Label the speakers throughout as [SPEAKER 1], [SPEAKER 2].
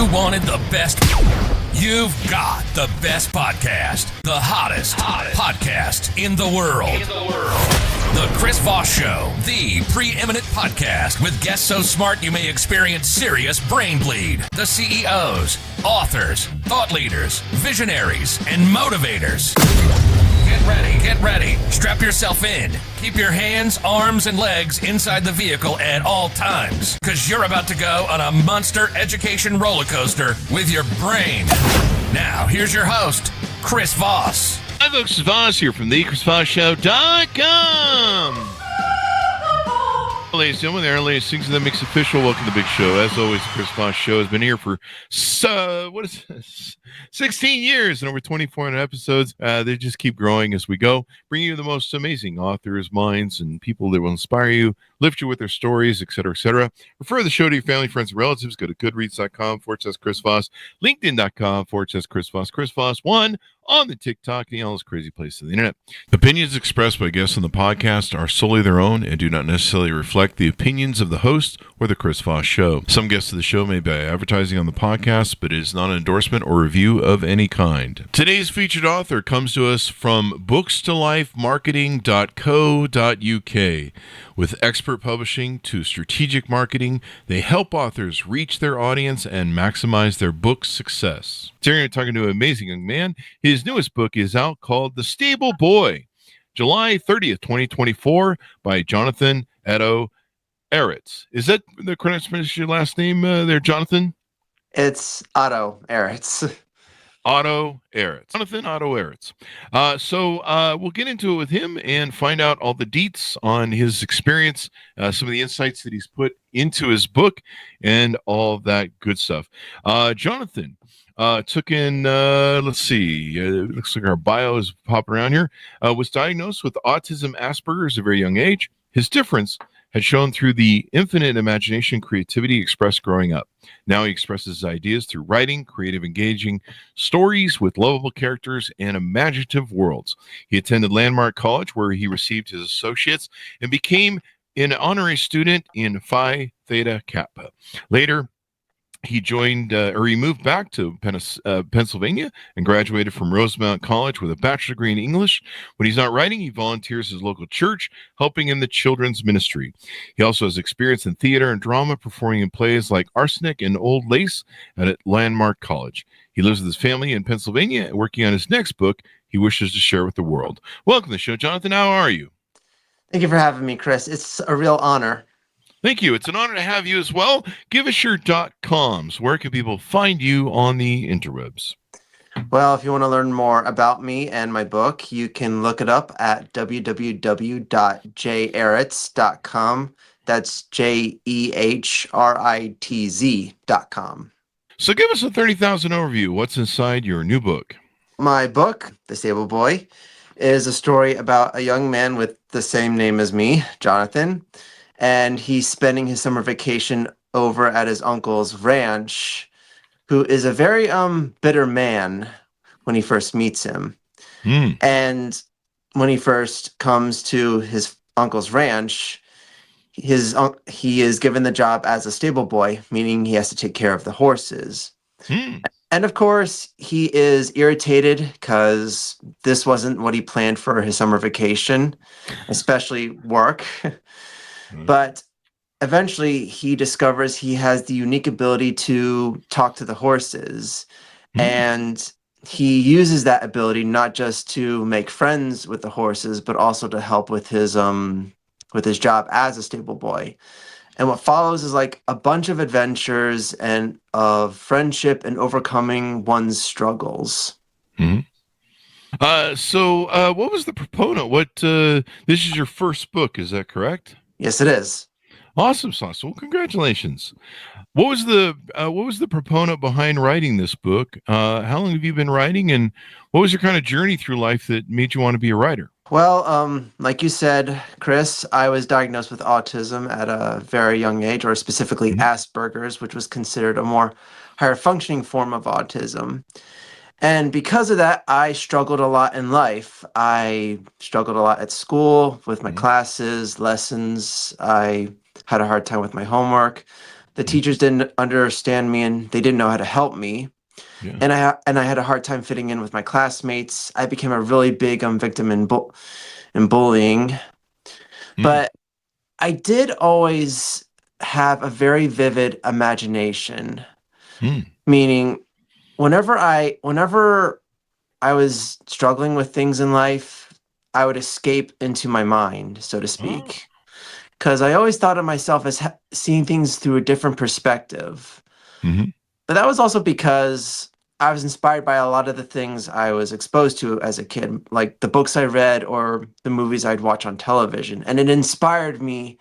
[SPEAKER 1] you wanted the best, you've got the best podcast, the hottest podcast in the world. The Chris Voss Show, the preeminent podcast with guests so smart you may experience serious brain bleed. The CEOs, authors, thought leaders, visionaries, and motivators. Get ready. Strap yourself in. Keep your hands, arms, and legs inside the vehicle at all times, because you're about to go on a monster education roller coaster with your brain. Now, here's your host, Chris Voss.
[SPEAKER 2] Hi, folks. Chris Voss here from the ChrisVossShow.com. Ladies and gentlemen, the earliest things that makes official. Welcome to the big show. As always, the Chris Voss Show has been here for 16 years and over 2,400 episodes. They just keep growing as we go, bringing you the most amazing authors, minds, and people that will inspire you, lift you with their stories, etc., etc. Refer the show to your family, friends, and relatives. Go to goodreads.com/Chris Voss, linkedin.com/Chris Voss, Chris Voss1 on the TikTok and all those crazy places on the internet. Opinions expressed by guests on the podcast are solely their own and do not necessarily reflect the opinions of the host or the Chris Voss Show. Some guests of the show may be advertising on the podcast, but it is not an endorsement or review of any kind. Today's featured author comes to us from bookstolifemarketing.co.uk. With expert publishing to strategic marketing, they help authors reach their audience and maximize their book success. Today we're talking to an amazing young man. His newest book is out called The Stable Boy, July 30th, 2024, by Johnathan, Otto, Ehritz. Is that the correct pronunciation of your last name there, Johnathan?
[SPEAKER 3] It's Otto, Ehritz.
[SPEAKER 2] Otto Ehritz. Johnathan Otto Ehritz. So we'll get into it with him and find out all the deets on his experience, some of the insights that he's put into his book, and all that good stuff. Johnathan took in, let's see, it looks like our bio is popping around here, was diagnosed with autism Asperger's at a very young age. His difference had shown through the infinite imagination and creativity expressed growing up. Now he expresses his ideas through writing, creative, engaging stories with lovable characters and imaginative worlds. He attended Landmark College, where he received his associates and became an honorary student in Phi Theta Kappa. Later, he moved back to Pennsylvania and graduated from Rosemount College with a bachelor's degree in English. When he's not writing, he volunteers at his local church, helping in the children's ministry. He also has experience in theater and drama, performing in plays like Arsenic and Old Lace at Landmark College. He lives with his family in Pennsylvania and working on his next book he wishes to share with the world. Welcome to the show, Johnathan. How are you?
[SPEAKER 3] Thank you for having me, Chris. It's a real honor.
[SPEAKER 2] Thank you. It's an honor to have you as well. Give us your .coms. Where can people find you on the interwebs?
[SPEAKER 3] Well, if you want to learn more about me and my book, you can look it up at www.jehritz.com. That's JEHRITZ.com.
[SPEAKER 2] So give us a 30,000 overview. What's inside your new book?
[SPEAKER 3] My book, The Stable Boy, is a story about a young man with the same name as me, Johnathan. And he's spending his summer vacation over at his uncle's ranch, who is a very bitter man when he first meets him. And when he first comes to his uncle's ranch, he is given the job as a stable boy, meaning he has to take care of the horses. And of course, he is irritated because this wasn't what he planned for his summer vacation, especially work. But eventually he discovers he has the unique ability to talk to the horses. And he uses that ability not just to make friends with the horses, but also to help with his job as a stable boy. And what follows is like a bunch of adventures and of friendship and overcoming one's struggles.
[SPEAKER 2] So what was the proponent? This is your first book, is that correct?
[SPEAKER 3] Yes, it is.
[SPEAKER 2] Awesome sauce. Well, congratulations. What was the proponent behind writing this book? How long have you been writing, and what was your kind of journey through life that made you want to be a writer?
[SPEAKER 3] Well, like you said, Chris, I was diagnosed with autism at a very young age, or specifically Asperger's, which was considered a more higher functioning form of autism. And because of that, I struggled a lot in life. I struggled a lot at school with my classes, lessons. I had a hard time with my homework. The teachers didn't understand me, and they didn't know how to help me.
[SPEAKER 2] Yeah.
[SPEAKER 3] And I had a hard time fitting in with my classmates. I became a really big victim in bullying. But I did always have a very vivid imagination, meaning whenever I was struggling with things in life, I would escape into my mind, so to speak, because I always thought of myself as seeing things through a different perspective. But that was also because I was inspired by a lot of the things I was exposed to as a kid, like the books I read or the movies I'd watch on television. And it inspired me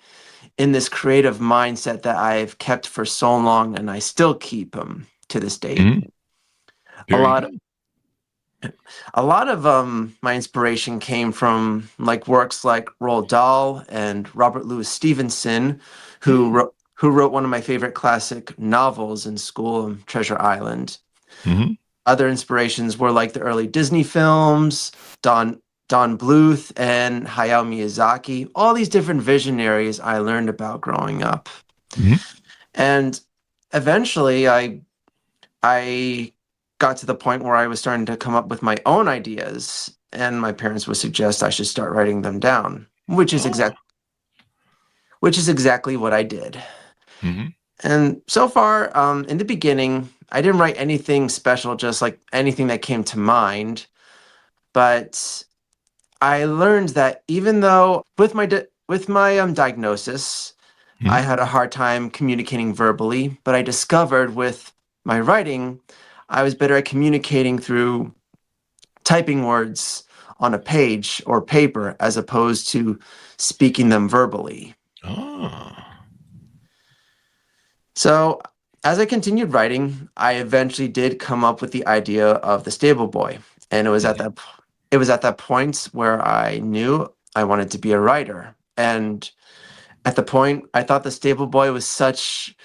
[SPEAKER 3] in this creative mindset that I've kept for so long, and I still keep to this date. A
[SPEAKER 2] Very
[SPEAKER 3] lot
[SPEAKER 2] good.
[SPEAKER 3] a lot of my inspiration came from like works like Roald Dahl and Robert Louis Stevenson, who wrote one of my favorite classic novels in school, Treasure Island. Other inspirations were like the early Disney films, Don Bluth and Hayao Miyazaki, all these different visionaries I learned about growing up. And eventually I got to the point where I was starting to come up with my own ideas, and my parents would suggest I should start writing them down, which is exactly what I did. And so far, in the beginning, I didn't write anything special, just like anything that came to mind. But I learned that even though with my diagnosis, I had a hard time communicating verbally, but I discovered with my writing, I was better at communicating through typing words on a page or paper as opposed to speaking them verbally. So as I continued writing, I eventually did come up with the idea of the stable boy. And it was at that point where I knew I wanted to be a writer. And at the point, I thought the stable boy was such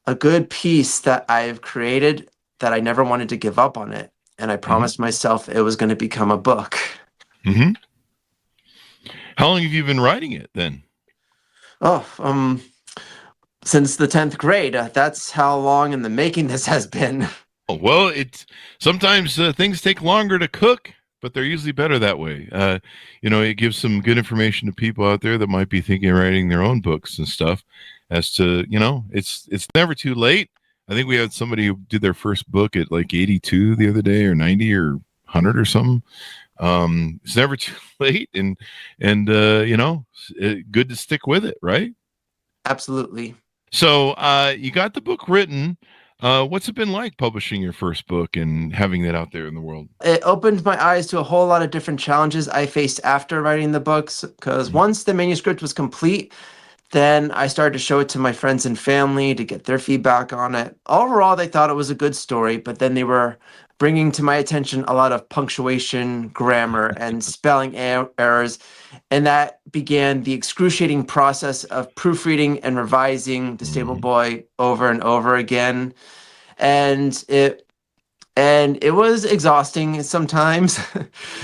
[SPEAKER 3] a good piece that I've created that I never wanted to give up on it. And I promised myself it was going to become a book.
[SPEAKER 2] How long have you been writing it then?
[SPEAKER 3] Since the 10th grade. That's how long in the making this has been.
[SPEAKER 2] Oh, well, sometimes things take longer to cook, but they're usually better that way. It gives some good information to people out there that might be thinking of writing their own books and stuff. As to, it's never too late. I think we had somebody who did their first book at like 82 the other day, or 90 or 100 or something. It's never too late, and good to stick with it, right?
[SPEAKER 3] Absolutely.
[SPEAKER 2] So you got the book written. What's it been like publishing your first book and having that out there in the world?
[SPEAKER 3] It opened my eyes to a whole lot of different challenges I faced after writing the books, because once the manuscript was complete, then I started to show it to my friends and family to get their feedback on it. Overall, they thought it was a good story, but then they were bringing to my attention a lot of punctuation, grammar, and spelling errors. And that began the excruciating process of proofreading and revising The Stable Boy over and over again. And it was exhausting sometimes.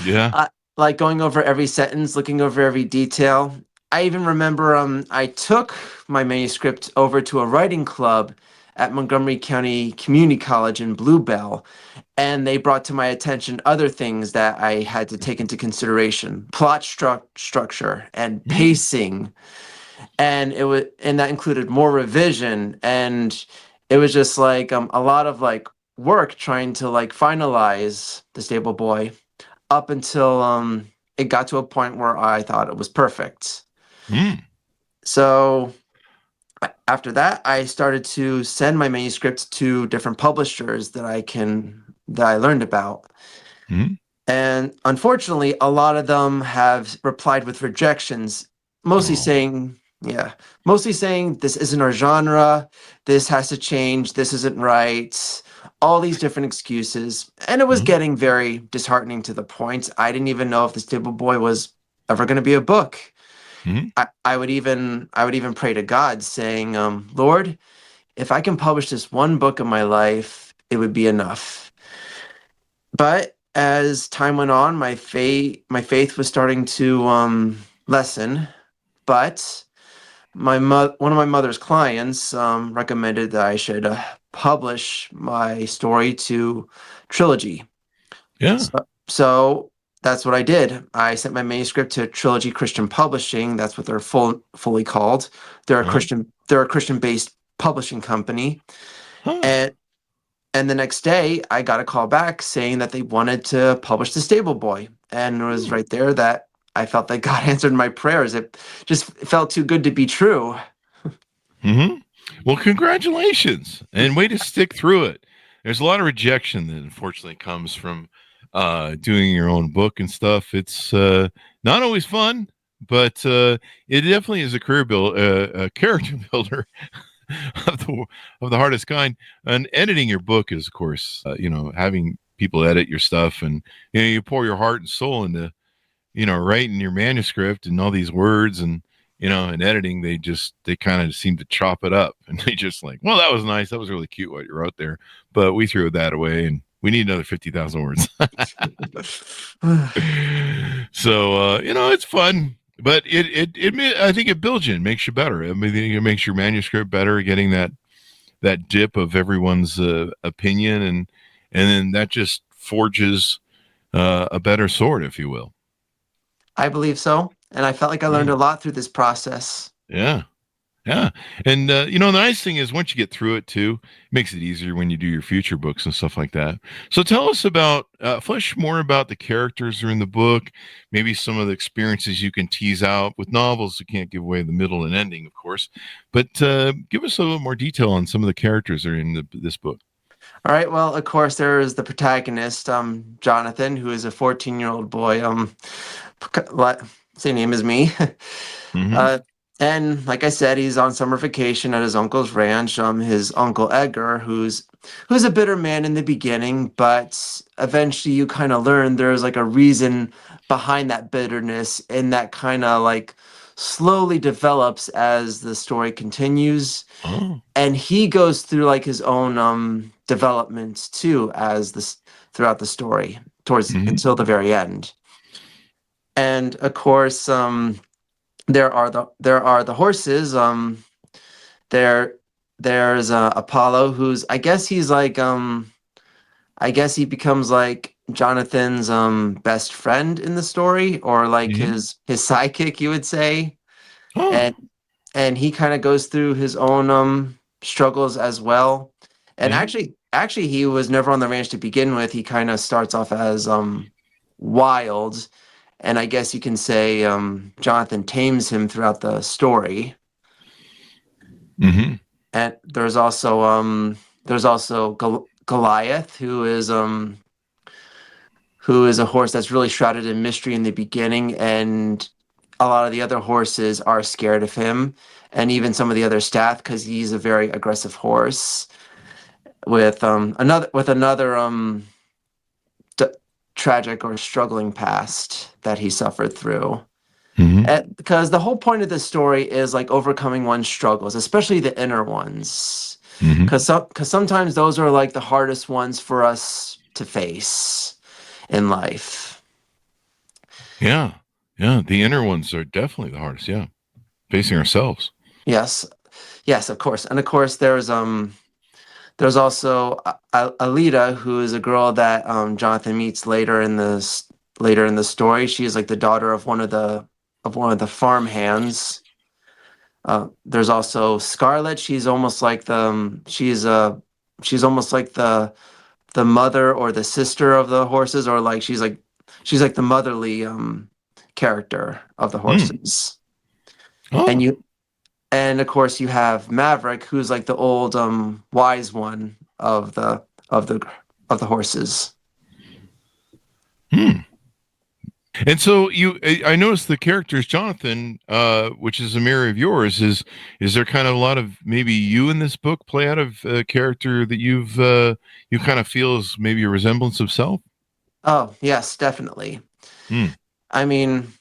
[SPEAKER 2] Yeah.
[SPEAKER 3] Like going over every sentence, looking over every detail. I even remember I took my manuscript over to a writing club at Montgomery County Community College in Bluebell, and they brought to my attention other things that I had to take into consideration: plot structure and pacing, and that included more revision, and it was just like a lot of like work trying to like finalize The Stable Boy up until it got to a point where I thought it was perfect. So after that, I started to send my manuscripts to different publishers that I learned about. And unfortunately, a lot of them have replied with rejections, mostly saying this isn't our genre, this has to change, this isn't right, all these different excuses. And it was getting very disheartening to the point I didn't even know if The Stable Boy was ever going to be a book. I would even pray to God saying, Lord, if I can publish this one book in my life, it would be enough. But as time went on, my faith was starting to lessen. But one of my mother's clients recommended that I should publish my story to Trilogy.
[SPEAKER 2] Yeah.
[SPEAKER 3] So that's what I did. I sent my manuscript to Trilogy Christian Publishing. That's what they're fully called. They're a
[SPEAKER 2] Uh-huh.
[SPEAKER 3] Christian-based publishing company.
[SPEAKER 2] Huh.
[SPEAKER 3] And the next day, I got a call back saying that they wanted to publish The Stable Boy. And it was right there that I felt that God answered my prayers. It just felt too good to be true.
[SPEAKER 2] Mm-hmm. Well, congratulations, and way to stick through it. There's a lot of rejection that unfortunately comes from doing your own book and stuff. It's not always fun, but it definitely is a a character builder of the hardest kind. And editing your book is, of course, having people edit your stuff, and you pour your heart and soul into writing your manuscript and all these words, and in editing they kind of seem to chop it up, and they just like, well, that was nice, that was really cute what you wrote there, but we threw that away and we need another 50,000 words. So it's fun, but I think it builds you and makes you better. I mean, it makes your manuscript better, getting that dip of everyone's opinion, and then that just forges a better sword, if you will.
[SPEAKER 3] I believe so. And I felt like I learned a lot through this process.
[SPEAKER 2] Yeah. Yeah. And, the nice thing is once you get through it too, it makes it easier when you do your future books and stuff like that. So tell us about, flesh more about the characters that are in the book, maybe some of the experiences you can tease out. With novels, you can't give away the middle and ending, of course, but give us a little more detail on some of the characters that are in this book.
[SPEAKER 3] All right. Well, of course, there is the protagonist, Johnathan, who is a 14-year-old boy. Same name as me.
[SPEAKER 2] Mm-hmm.
[SPEAKER 3] And like I said, he's on summer vacation at his uncle's ranch. His uncle Edgar, who's a bitter man in the beginning, but eventually you kind of learn there's like a reason behind that bitterness, and that kind of like slowly develops as the story continues.
[SPEAKER 2] Oh.
[SPEAKER 3] And he goes through like his own developments too, as this throughout the story until the very end. And of course, there are the horses. There's Apollo, who's I guess he's like I guess he becomes like Jonathan's best friend in the story, or like his sidekick, you would say.
[SPEAKER 2] Oh.
[SPEAKER 3] And he kind of goes through his own struggles as well. And actually he was never on the ranch to begin with. He kind of starts off as wild, and I guess you can say Johnathan tames him throughout the story.
[SPEAKER 2] Mm-hmm.
[SPEAKER 3] And there's also Goliath, who is a horse that's really shrouded in mystery in the beginning, and a lot of the other horses are scared of him, and even some of the other staff, because he's a very aggressive horse with another tragic or struggling past that he suffered through. Because the whole point of this story is like overcoming one's struggles, especially the inner ones. Because sometimes those are like the hardest ones for us to face in life.
[SPEAKER 2] Yeah. Yeah. The inner ones are definitely the hardest. Yeah. Facing ourselves.
[SPEAKER 3] Yes, of course. And of course, there's also Alita, who is a girl that Johnathan meets later in the story. She is like the daughter of one of the farm hands. There's also Scarlet. She's almost like she's almost like the mother or the sister of the horses, or like she's like the motherly character of the horses.
[SPEAKER 2] Oh.
[SPEAKER 3] And of course you have Maverick, who's like the old wise one of the horses.
[SPEAKER 2] And so I noticed the character is Johnathan, which is a mirror of yours. Is there kind of a lot of maybe you in this book play out of a character that you kind of feel is maybe a resemblance of self?
[SPEAKER 3] Oh, yes, definitely. I mean,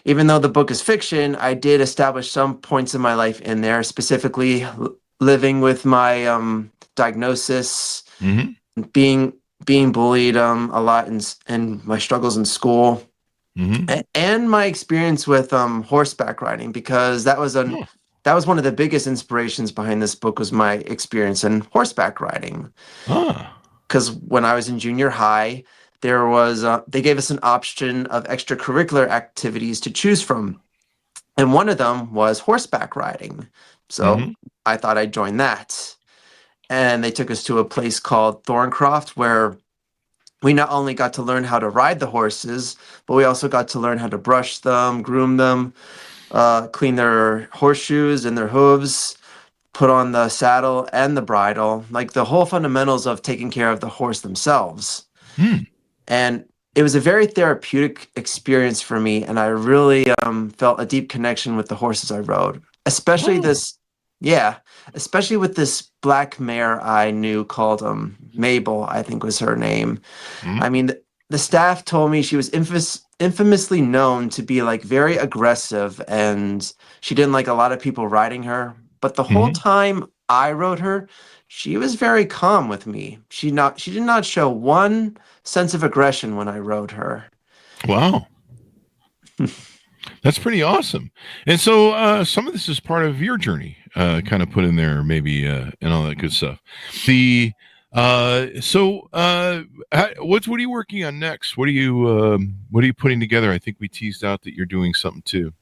[SPEAKER 3] even though the book is fiction, I did establish some points in my life in there, specifically living with my diagnosis, being bullied a lot in my struggles in school. And my experience with horseback riding, because that was that was one of the biggest inspirations behind this book was my experience in horseback riding.
[SPEAKER 2] Ah.
[SPEAKER 3] Because when I was in junior high, there was they gave us an option of extracurricular activities to choose from, and one of them was horseback riding. So
[SPEAKER 2] Mm-hmm.
[SPEAKER 3] I thought I'd join that. And they took us to a place called Thorncroft, where we not only got to learn how to ride the horses, but we also got to learn how to brush them, groom them, clean their horseshoes and their hooves, put on the saddle and the bridle, like the whole fundamentals of taking care of the horse themselves.
[SPEAKER 2] Hmm.
[SPEAKER 3] And it was a very therapeutic experience for me, and I really felt a deep connection with the horses I rode, especially
[SPEAKER 2] Oh.
[SPEAKER 3] yeah, especially with this black mare I knew called Mabel, I think was her name.
[SPEAKER 2] Mm-hmm.
[SPEAKER 3] I mean, the staff told me she was infamously known to be like very aggressive, and she didn't like a lot of people riding her. But the whole
[SPEAKER 2] Mm-hmm.
[SPEAKER 3] time I rode her, she was very calm with me. She did not show one sense of aggression when I rode her.
[SPEAKER 2] Wow. That's pretty awesome. And so some of this is part of your journey, kind of put in there, maybe, and all that good stuff. What are you working on next? What are you putting together? I think we teased out that you're doing something too.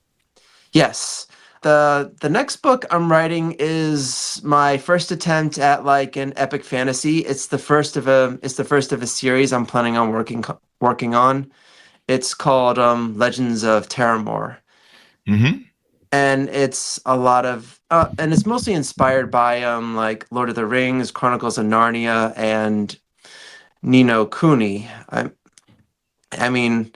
[SPEAKER 3] Yes. The next book I'm writing is my first attempt at like an epic fantasy. It's the first of a series I'm planning on working on. It's called Legends of Terramore.
[SPEAKER 2] Mm-hmm.
[SPEAKER 3] And it's a lot of and it's mostly inspired by like Lord of the Rings, Chronicles of Narnia, and Nino Cooney. I mean,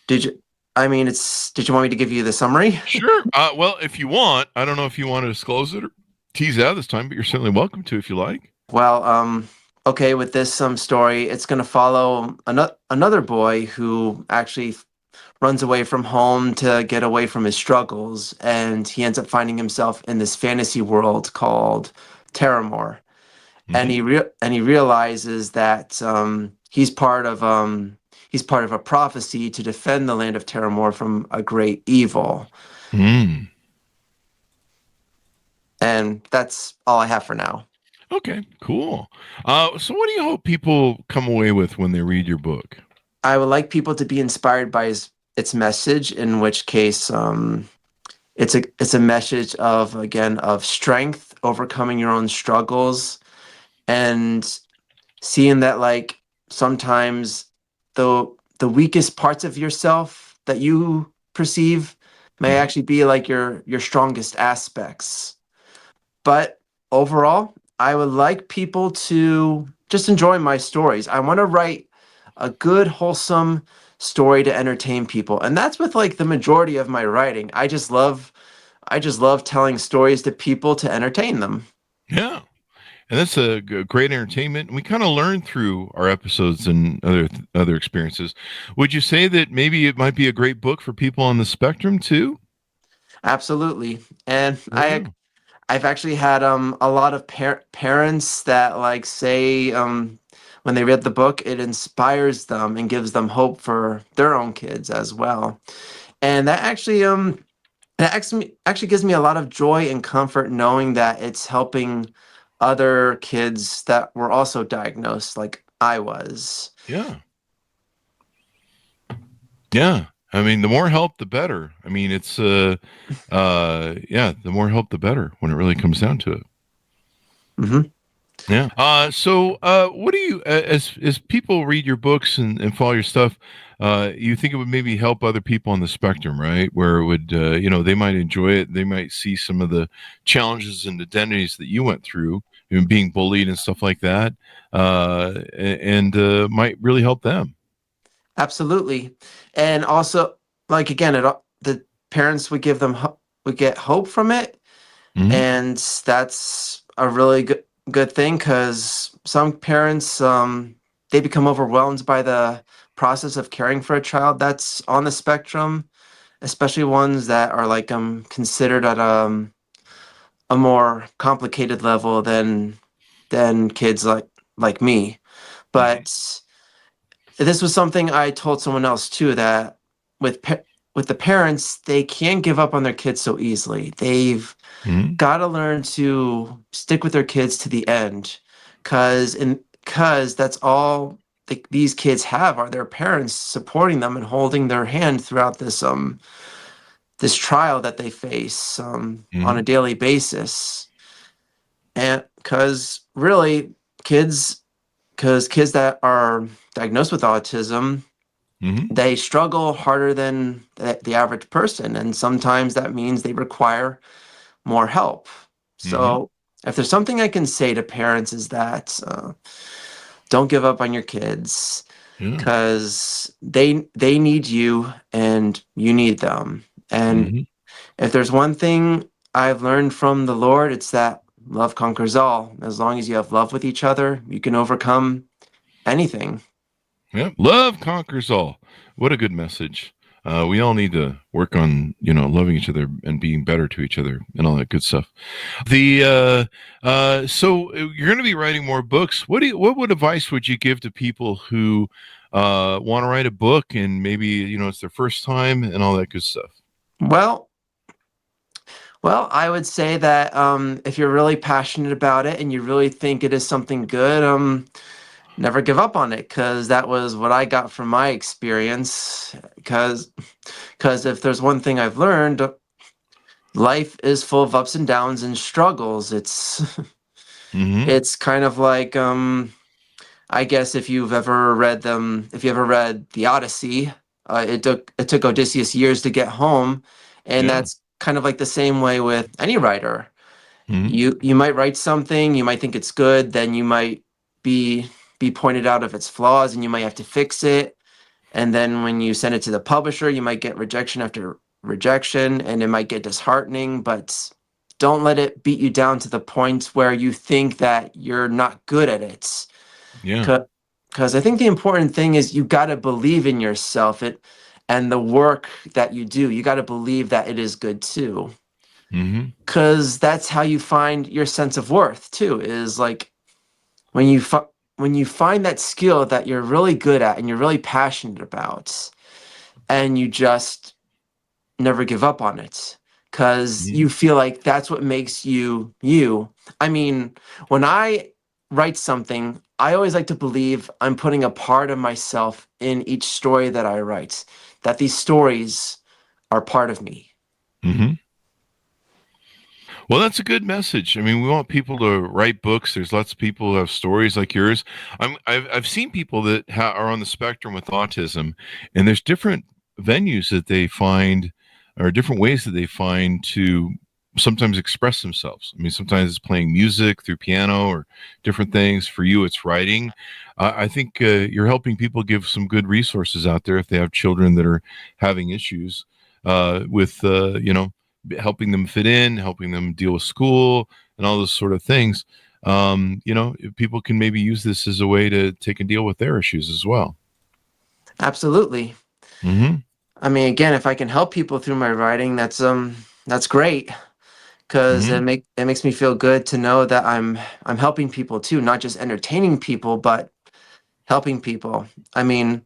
[SPEAKER 3] did you did you want me to give you the summary?
[SPEAKER 2] Sure. Well, if you want, I don't know if you want to disclose it or tease out this time, but you're certainly welcome to if you like.
[SPEAKER 3] Well, okay, with this story, it's going to follow another boy who actually runs away from home to get away from his struggles, and he ends up finding himself in this fantasy world called Terramore. And
[SPEAKER 2] Mm-hmm.
[SPEAKER 3] he realizes that he's part of a prophecy to defend the land of Terramore from a great evil.
[SPEAKER 2] Mm.
[SPEAKER 3] And that's all I have for now.
[SPEAKER 2] Okay, cool. So what do you hope people come away with when they read your book?
[SPEAKER 3] I would like people to be inspired by its message, in which case it's a message of, again, of strength, overcoming your own struggles, and seeing that like sometimes the weakest parts of yourself that you perceive may
[SPEAKER 2] Mhm.
[SPEAKER 3] actually be like your strongest aspects. But overall, I would like people to just enjoy my stories. I want to write a good, wholesome story to entertain people. And that's with like the majority of my writing. I just love telling stories to people to entertain them.
[SPEAKER 2] Yeah. And that's a great entertainment. We kind of learn through our episodes and other experiences. Would you say that maybe it might be a great book for people on the spectrum too?
[SPEAKER 3] Absolutely. And
[SPEAKER 2] There you go.
[SPEAKER 3] I've actually had a lot of parents that like say when they read the book, it inspires them and gives them hope for their own kids as well. And that actually gives me a lot of joy and comfort knowing that it's helping other kids that were also diagnosed like I was.
[SPEAKER 2] Yeah. Yeah. I mean, the more help, the better. I mean, yeah, the more help, the better when it really comes down to it.
[SPEAKER 3] Hmm.
[SPEAKER 2] Yeah. What do you, as people read your books and follow your stuff, you think it would maybe help other people on the spectrum, right? Where it would, they might enjoy it. They might see some of the challenges and identities that you went through, being bullied and stuff like that, and might really help them.
[SPEAKER 3] Absolutely. And also, like again, the parents would would get hope from it,
[SPEAKER 2] Hmm.
[SPEAKER 3] and that's a really good thing because some parents they become overwhelmed by the process of caring for a child that's on the spectrum, especially ones that are like considered at a more complicated level than kids like me.
[SPEAKER 2] Hmm.
[SPEAKER 3] But this was something I told someone else too, that with with the parents, they can't give up on their kids so easily. They've
[SPEAKER 2] Mhm.
[SPEAKER 3] got to learn to stick with their kids to the end, because that's all these kids have are their parents supporting them and holding their hand throughout this trial that they face on a
[SPEAKER 2] Mhm.
[SPEAKER 3] daily basis. And because really, kids, because kids that are diagnosed with autism,
[SPEAKER 2] Mhm.
[SPEAKER 3] they struggle harder than the average person, and sometimes that means they require more help.
[SPEAKER 2] Mhm.
[SPEAKER 3] So, if there's something I can say to parents is that don't give up on your kids,
[SPEAKER 2] Yeah.
[SPEAKER 3] because they need you and you need them. And
[SPEAKER 2] Mhm.
[SPEAKER 3] if there's one thing I've learned from the Lord, it's that love conquers all. As long as you have love with each other, you can overcome anything.
[SPEAKER 2] Yep. Love conquers all. What a good message. We all need to work on, loving each other and being better to each other and all that good stuff. So you're going to be writing more books. What advice would you give to people who want to write a book and maybe, it's their first time and all that good stuff?
[SPEAKER 3] Well, I would say that if you're really passionate about it and you really think it is something good, never give up on it, because that was what I got from my experience. Because if there's one thing I've learned, life is full of ups and downs and struggles. It's
[SPEAKER 2] Mm-hmm.
[SPEAKER 3] it's kind of like I guess if you ever read the Odyssey, it took Odysseus years to get home, and
[SPEAKER 2] Yeah.
[SPEAKER 3] that's kind of like the same way with any writer.
[SPEAKER 2] Mm-hmm.
[SPEAKER 3] You might write something, you might think it's good, then you might be pointed out of its flaws, and you might have to fix it. And then when you send it to the publisher, you might get rejection after rejection, and it might get disheartening. But don't let it beat you down to the point where you think that you're not good at it.
[SPEAKER 2] Yeah.
[SPEAKER 3] Because I think the important thing is you got to believe in yourself, and the work that you do. You got to believe that it is good too,
[SPEAKER 2] Mm-hmm.
[SPEAKER 3] because that's how you find your sense of worth too. Is like when you find that skill that you're really good at and you're really passionate about, and you just never give up on it, because
[SPEAKER 2] Mm-hmm.
[SPEAKER 3] you feel like that's what makes you you. I mean, when I write something, I always like to believe I'm putting a part of myself in each story that I write, that these stories are part of me.
[SPEAKER 2] Mm-hmm. Well, that's a good message. I mean, we want people to write books. There's lots of people who have stories like yours. I've seen people that are on the spectrum with autism, and there's different venues that they find, or different ways that they find to sometimes express themselves. I mean, sometimes it's playing music through piano or different things. For you, it's writing. I think you're helping people, give some good resources out there if they have children that are having issues with, helping them fit in, helping them deal with school and all those sort of things. People can maybe use this as a way to take and deal with their issues as well.
[SPEAKER 3] Absolutely.
[SPEAKER 2] Mm-hmm.
[SPEAKER 3] I mean, again, if I can help people through my writing, that's great, because
[SPEAKER 2] Mm-hmm.
[SPEAKER 3] it makes me feel good to know that I'm helping people too, not just entertaining people, but helping people. I mean,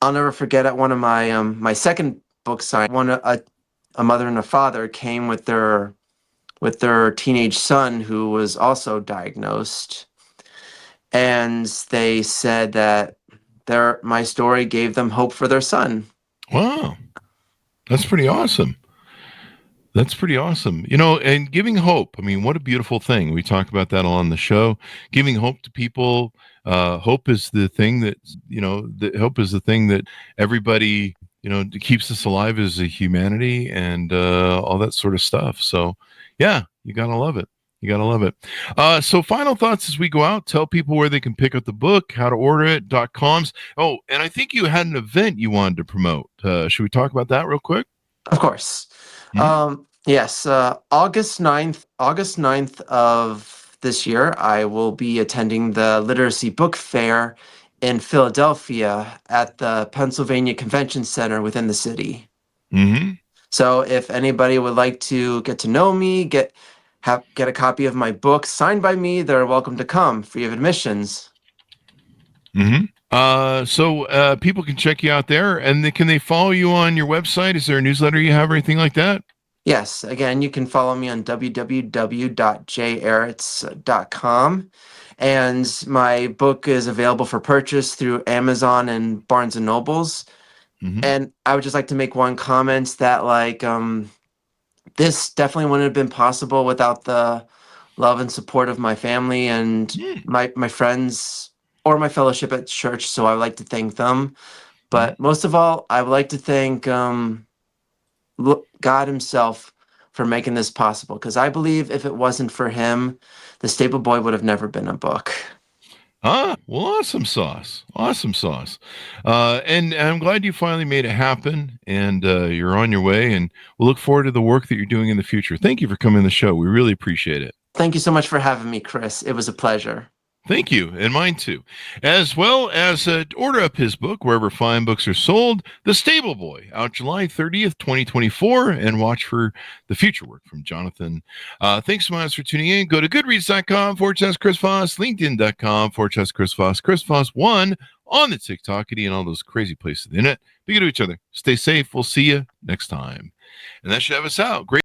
[SPEAKER 3] I'll never forget at one of my second book sign, a mother and a father came with their teenage son who was also diagnosed, and they said that their my story gave them hope for their son.
[SPEAKER 2] Wow, that's pretty awesome. That's pretty awesome. And giving hope. I mean, what a beautiful thing. We talk about that on the show. Giving hope to people. Hope is the thing that, hope is the thing that everybody, keeps us alive as a humanity and all that sort of stuff. So, yeah, you got to love it. You got to love it. So final thoughts as we go out, tell people where they can pick up the book, how to order it, .coms. Oh, and I think you had an event you wanted to promote. Should we talk about that real quick?
[SPEAKER 3] Of course.
[SPEAKER 2] Hmm?
[SPEAKER 3] Yes, August 9th of this year, I will be attending the Literacy Book Fair in Philadelphia at the Pennsylvania Convention Center within the city.
[SPEAKER 2] Hmm.
[SPEAKER 3] So if anybody would like to get to know me, get a copy of my book signed by me, they're welcome to come, free of admissions.
[SPEAKER 2] Hmm. So people can check you out there, and can they follow you on your website? Is there a newsletter you have or anything like that?
[SPEAKER 3] Yes. Again, you can follow me on www.jehritz.com. And my book is available for purchase through Amazon and Barnes and Nobles.
[SPEAKER 2] Mm-hmm.
[SPEAKER 3] And I would just like to make one comment that, like, this definitely wouldn't have been possible without the love and support of my family and my friends or my fellowship at church. So I would like to thank them. But most of all, I would like to thank God himself for making this possible. Because I believe if it wasn't for him, The Stable Boy would have never been a book.
[SPEAKER 2] Well, awesome sauce. And I'm glad you finally made it happen, and you're on your way, and we'll look forward to the work that you're doing in the future. Thank you for coming on the show. We really appreciate it.
[SPEAKER 3] Thank you so much for having me, Chris. It was a pleasure.
[SPEAKER 2] Thank you, and mine too. As well as order up his book wherever fine books are sold, The Stable Boy, out July 30th, 2024, and watch for the future work from Johnathan. Thanks so much for tuning in. Go to goodreads.com/Chris Voss, linkedin.com/Chris Voss, Chris Voss1 on the TikTokity and all those crazy places in it. Be good to each other. Stay safe. We'll see you next time. And that should have us out. Great.